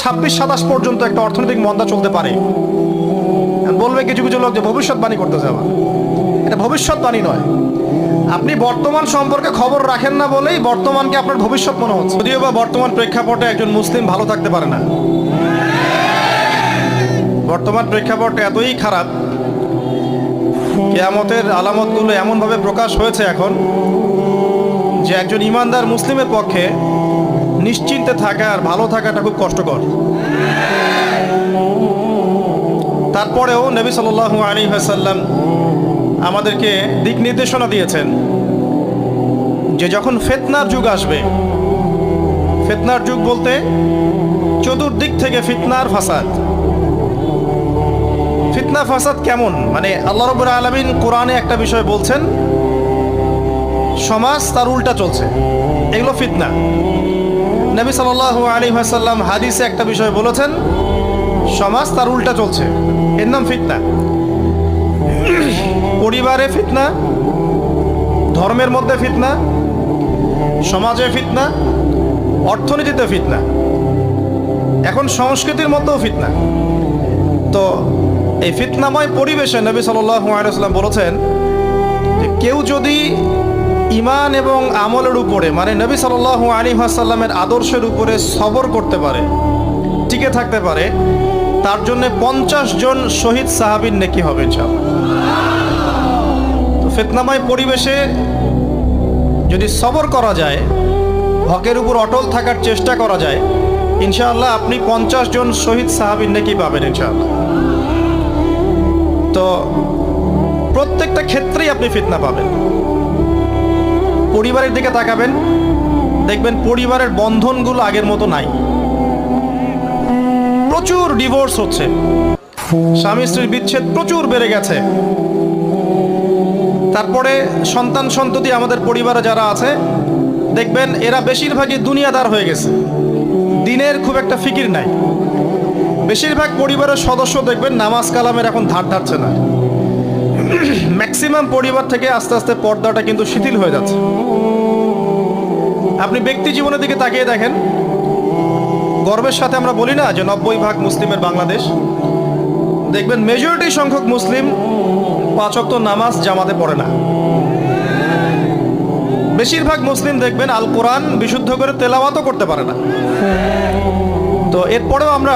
26-27 পর্যন্ত একটা অর্থনৈতিক মন্দা চলতে পারে। বলবে কিছু কিছু লোক যে ভবিষ্যৎবাণী করতে যাওয়া, এটা ভবিষ্যৎবাণী নয়। আপনি বর্তমান সম্পর্কে খবর রাখেন না বলেই বর্তমানকে আপনার ভবিষ্যৎ মনে হচ্ছে। যদিও বা বর্তমান প্রেক্ষাপটে একজন মুসলিম ভালো থাকতে পারে না। বর্তমান প্রেক্ষাপট এতই খারাপ, কিয়ামতের আলামতগুলো এমনভাবে প্রকাশ হয়েছে এখন যে একজন ইমানদার মুসলিমের পক্ষে নিশ্চিন্তে থাকা আর ভালো থাকাটা খুব কষ্টকর। তারপরেও নবী সাল্লাল্লাহু আলাইহি ওয়াসাল্লাম আমাদেরকে দিক নির্দেশনা দিয়েছেন যে যখন ফিতনার যুগ আসবে, ফিতনার যুগ বলতে চতুর্দিক থেকে ফিতনার ফাসাদ। ফিতনা ফাসাদ কেমন, মানে আল্লাহ রাব্বুল আলামিন কোরআনে একটা বিষয় বলছেন, সমাজ তার উল্টা চলছে, এগুলো ফিতনা। নবী সাল্লাল্লাহু আলাইহি ওয়াসাল্লাম হাদিসে একটা বিষয় বলেছেন, সমাজ তার উল্টা চলছে, এর নাম ফিতনা। পরিবারে ফিতনা, ধর্মের মধ্যে ফিতনা, সমাজে ফিতনা, অর্থনীতিতে ফিতনা, এখন সংস্কৃতির মধ্যেও ফিতনা। তো এই ফিতনাময় পরিবেশে নবী সাল্লাল্লাহু আলাইহি ওয়াসাল্লাম বলেছেন যে কেউ যদি ঈমান এবং আমলের উপরে, মানে নবী সাল্লাল্লাহু আলাইহি ওয়াসাল্লামের আদর্শের উপরে সবর করতে পারে, টিকে থাকতে পারে, তার জন্য 50 জন শহীদ সাহাবীর নেকি হবে ইনশাআল্লাহ। তো ফিতনাময় পরিবেশে যদি সবর করা যায়, হকের উপর অটল থাকার চেষ্টা করা যায়, ইনশাআল্লাহ আপনি 50 জন শহীদ সাহাবীর নেকি পাবেন ইনশাআল্লাহ। তো প্রত্যেকটা ক্ষেত্রেই আপনি ফিতনা পাবেন। পরিবারের দিকে তাকাবেন, দেখবেন পরিবারের বন্ধনগুলো আগের মতো নাই, প্রচুর ডিভোর্স হচ্ছে, স্বামী স্ত্রীর বিচ্ছেদ প্রচুর বেড়ে গেছে। তারপরে সন্তান সন্ততি আমাদের পরিবারে যারা আছে, দেখবেন এরা বেশিরভাগই দুনিয়াদার হয়ে গেছে, দিনের খুব একটা ফিকির নাই। বেশিরভাগ পরিবারের সদস্য দেখবেন নামাজ কালামের এখন ধার ধারছে না। ম্যাক্সিমাম পরিবার থেকে আস্তে আস্তে পর্দাটা কিন্তু শিথিল হয়ে যাচ্ছে। আপনি ব্যক্তি জীবনের দিকে তাকিয়ে দেখেন, গর্বের সাথে আমরা বলি না যে 90% মুসলিমের বাংলাদেশ, দেখবেন মেজরিটি সংখ্যক মুসলিম 5 ওয়াক্ত নামাজ জামাতে পড়ে না। বেশিরভাগ মুসলিম দেখবেন আল কোরআন বিশুদ্ধ করে তেলাওয়াতও করতে পারে না। তো এরপরেও আমরা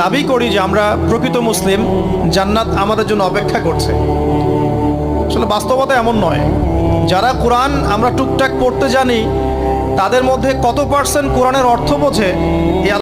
দাবি করি যে আমরা প্রকৃত মুসলিম, জান্নাত আমাদের জন্য অপেক্ষা করছে। আসলে বাস্তবতা এমন নয়। যারা কোরআন আমরা টুকটাক পড়তে জানি, তাদের মধ্যে কত % কোরআনের অর্থ বোঝে,